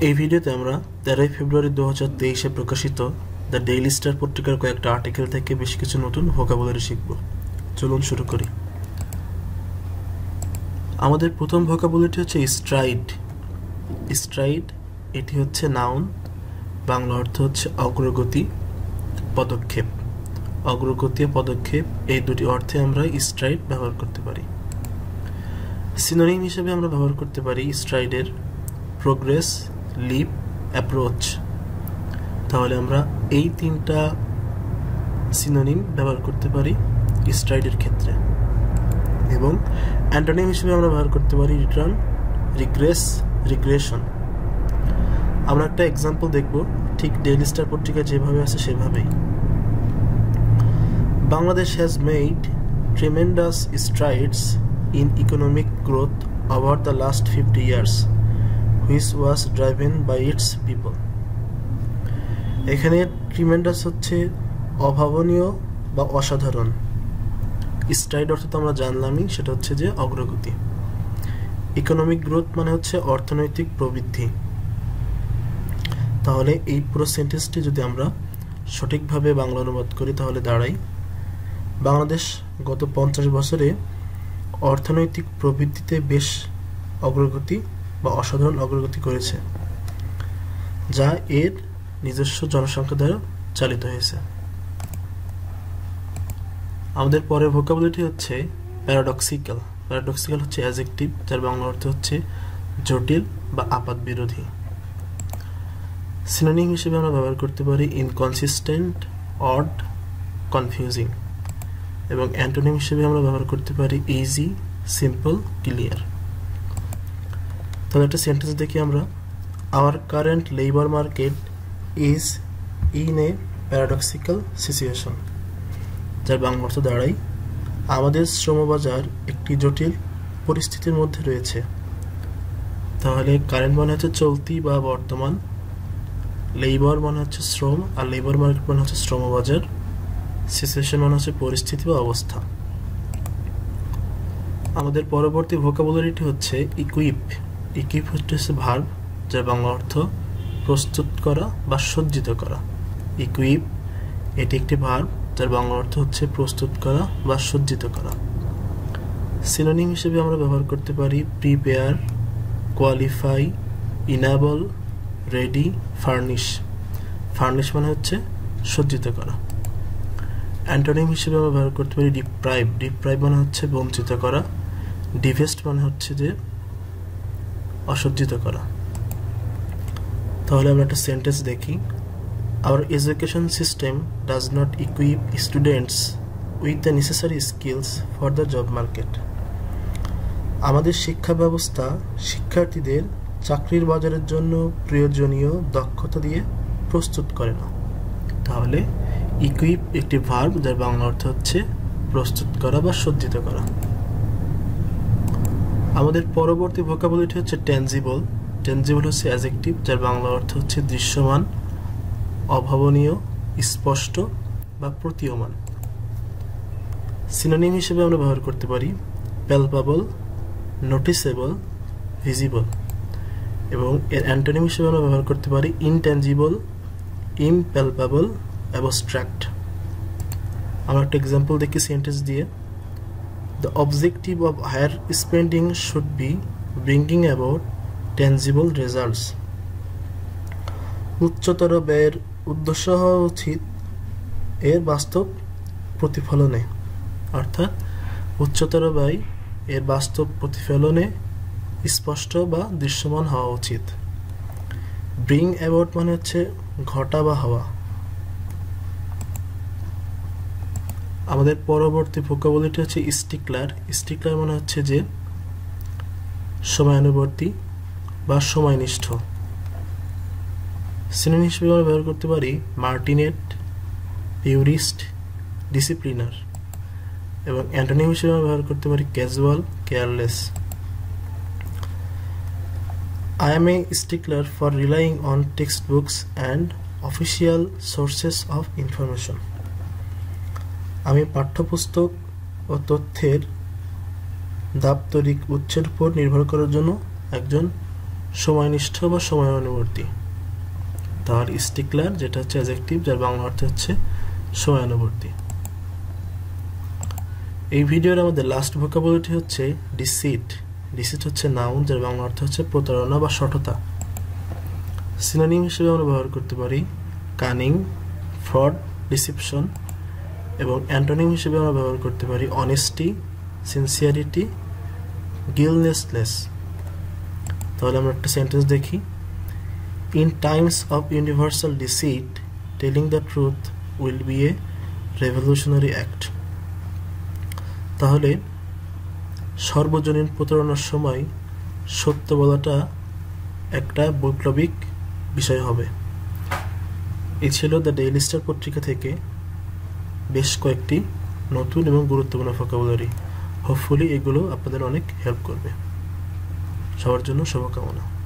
এই ভিডিওতে আমরা 13 ফেব্রুয়ারি 2023 এ প্রকাশিত দ্য ডেইলি স্টার পত্রিকার কয়েকটা আর্টিকেল থেকে বেশ কিছু নতুন ভোকাবুলারি শিখব। চলুন শুরু করি। আমাদের প্রথম ভোকাবুলারিটি হচ্ছে স্ট্রাইড। স্ট্রাইড এটি হচ্ছে নাউন, বাংলা অর্থ হচ্ছে অগ্রগতি, পদক্ষেপ। অগ্রগতি ও পদক্ষেপ এই দুটি অর্থে আমরা স্ট্রাইড ব্যবহার করতে পারি। সিনোনিম হিসেবে আমরা ব্যবহার করতে পারি স্ট্রাইডের প্রোগ্রেস, লিপ, অ্যাপ্রোচ। তাহলে আমরা এই তিনটা সিনোনিম ব্যবহার করতে পারি স্ট্রাইডের ক্ষেত্রে। এবং অ্যান্টোনিম হিসেবে আমরা ব্যবহার করতে পারি রিটার্ন, রিগ্রেস, রিগ্রেশন। আমরা একটা এক্সাম্পল দেখব, ঠিক ডেইলি স্টার পত্রিকা যেভাবে আছে সেভাবেই। Bangladesh has made tremendous strides in economic growth over the last 50 years, which was driven by its people. এখানে ট্রিমেন্ডাস হচ্ছে অভাবনীয় বা অসাধারণ। স্ট্রাইড অর্থ তো আমরা জানলামই, সেটা হচ্ছে যে অগ্রগতি। ইকোনমিক গ্রোথ মানে হচ্ছে অর্থনৈতিক প্রবৃদ্ধি। তাহলে এই পুরো সেন্টেন্সটি যদি আমরা সঠিকভাবে বাংলা অনুবাদ করি তাহলে দাঁড়াই, বাংলাদেশ গত 50 বছরে অর্থনৈতিক প্রবৃদ্ধিতে বেশ অগ্রগতি বা অসাধারণ অগ্রগতি করেছে, যা এর নিজস্ব জনসংখ্যা দ্বারা চালিত হয়েছে। আমাদের পরের ভোকাবুলারিটি হচ্ছে প্যারাডক্সিক্যাল। প্যারাডক্সিক্যাল হচ্ছে অ্যাডজেক্টিভ, যার বাংলা অর্থ হচ্ছে জটিল বা আপাত বিরোধী। সিনোনিম হিসেবে আমরা ব্যবহার করতে পারি ইনকনসিস্টেন্ট, অড, কনফিউজিং। এবং অ্যান্টোনিম হিসেবে আমরা ব্যবহার করতে পারি ইজি, সিম্পল, ক্লিয়ার। তবে একটা সেন্টেন্স দেখি আমরা, our current labour market is in a paradoxical situation, যার বাংলা অর্থ দাঁড়াই আমাদের শ্রমবাজার একটি জটিল পরিস্থিতির মধ্যে রয়েছে। তাহলে কারেন্ট মানে হচ্ছে চলতি বা বর্তমান, লেবার মানে হচ্ছে শ্রম, আর লেবার মার্কেট মানে হচ্ছে শ্রমবাজার, সিচুয়েশন মানে হচ্ছে পরিস্থিতি বা অবস্থা। আমাদের পরবর্তী ভোকাবুলারিটি হচ্ছে ইকুইপ। ইকুইপ হচ্ছে ভার্ব, যার বাংলা অর্থ প্রস্তুত করা বা সজ্জিত করা। ইকুইপ এটি একটি ভার্ব, যার বাংলা অর্থ হচ্ছে প্রস্তুত করা বা সজ্জিত করা। সিনোনিম হিসেবে আমরা ব্যবহার করতে পারি prepare, qualify, enable, ready, furnish. Furnish মানে হচ্ছে সজ্জিত করা। অ্যান্টোনিম হিসেবে আমরা ব্যবহার করতে পারি ডিপ্রাইভ। ডিপ্রাইভ মানে হচ্ছে বঞ্চিত করা। ডিভেস্ট মানে হচ্ছে যে অসজ্জিত করা। তাহলে আমরা একটা সেন্টেন্স দেখি, hour education system does not equip students with the necessary skills for the job market. আমাদের শিক্ষা ব্যবস্থা শিক্ষার্থীদের চাকরির বাজারের জন্য প্রয়োজনীয় দক্ষতা দিয়ে প্রস্তুত করে না। তাহলে ইকুইপ একটি ভার্ব, যার বাংলা অর্থ হচ্ছে প্রস্তুত করা বা সজ্জিত করা। আমাদের পরবর্তী ভোকাবুলারিটি হচ্ছে ট্যানজিবল। ট্যানজিবল হচ্ছে অ্যাডজেক্টিভ, যার বাংলা অর্থ হচ্ছে দৃশ্যমান, অভাবনীয়, স্পষ্ট বা প্রতীয়মান। সিনোনিম হিসেবে আমরা ব্যবহার করতে পারি প্যালপাবল, নোটিসেবল, ভিজিবল। এবং এর অ্যান্টোনিম হিসেবে আমরা ব্যবহার করতে পারি ইনট্যানজিবল, ইমপ্যালপাবল, অ্যাবস্ট্রাক্ট। আমরা একটা এক্সাম্পল দেখি সেন্টেন্স দিয়ে, the objective of higher spending should be bringing about tangible results. উচ্চতর ব্যয়ের উদ্দেশ্য হওয়া উচিত এর বাস্তব প্রতিফলনে, অর্থাৎ উচ্চতর ব্যয় এর বাস্তব প্রতিফলনে স্পষ্ট বা দৃশ্যমান হওয়া উচিত। ব্রিং অ্যাবাউট মানে হচ্ছে ঘটা বা হওয়া। আমাদের পরবর্তী ভোকাবুলারিটি হচ্ছে স্টিকলার। স্টিকলার মানে হচ্ছে যে সময়ানুবর্তী বা সময়নিষ্ঠ। সিনোনিম হিসেবে আমরা ব্যবহার করতে পারি মার্টিনেট, পিউরিস্ট, ডিসিপ্লিনার। এবং অ্যান্টোনিম হিসেবে আমরা ব্যবহার করতে পারি casual, careless. I am a stickler for relying on textbooks and official sources of information. আমি পাঠ্যপুস্তক ও তথ্যের দাপ্তরিক উৎসের উপর নির্ভর করার জন্য একজন সময়নিষ্ঠ বা সময়ানুবর্তী। তাহলে স্টিকলার যেটা হচ্ছে অ্যাডজেক্টিভ, যার বাংলা অর্থ হচ্ছে সময়ানুবর্তী। এই ভিডিওর আমাদের লাস্ট ভোকাবুলারিটি হচ্ছে ডিসিট। ডিসিট হচ্ছে নাউন, যার বাংলা অর্থ হচ্ছে প্রতারণা বা সততা। সিনোনিম হিসেবে আমরা ব্যবহার করতে পারি কানিং, ফ্রড, ডিসিপশন, এবং অ্যান্টোনিম হিসেবে আমরা ব্যবহার করতে পারি অনেস্টি, সিনসিয়ারিটি, গিলনেসনেস। তাহলে আমরা একটা সেন্টেন্স দেখি। In Times of universal deceit, telling the truth will B A revolutionary act. তাহলে সর্বজনীন প্রতারণার সময় সত্য বলাটা একটা বৈপ্লবিক বিষয় হবে। এই ছিল দ্য ডেইলি স্টার পত্রিকা থেকে বেশ কয়েকটি নতুন এবং গুরুত্বপূর্ণ ভোকাবুলারি। হোপফুলি এগুলো আপনাদের অনেক হেল্প করবে। সবার জন্য শুভকামনা।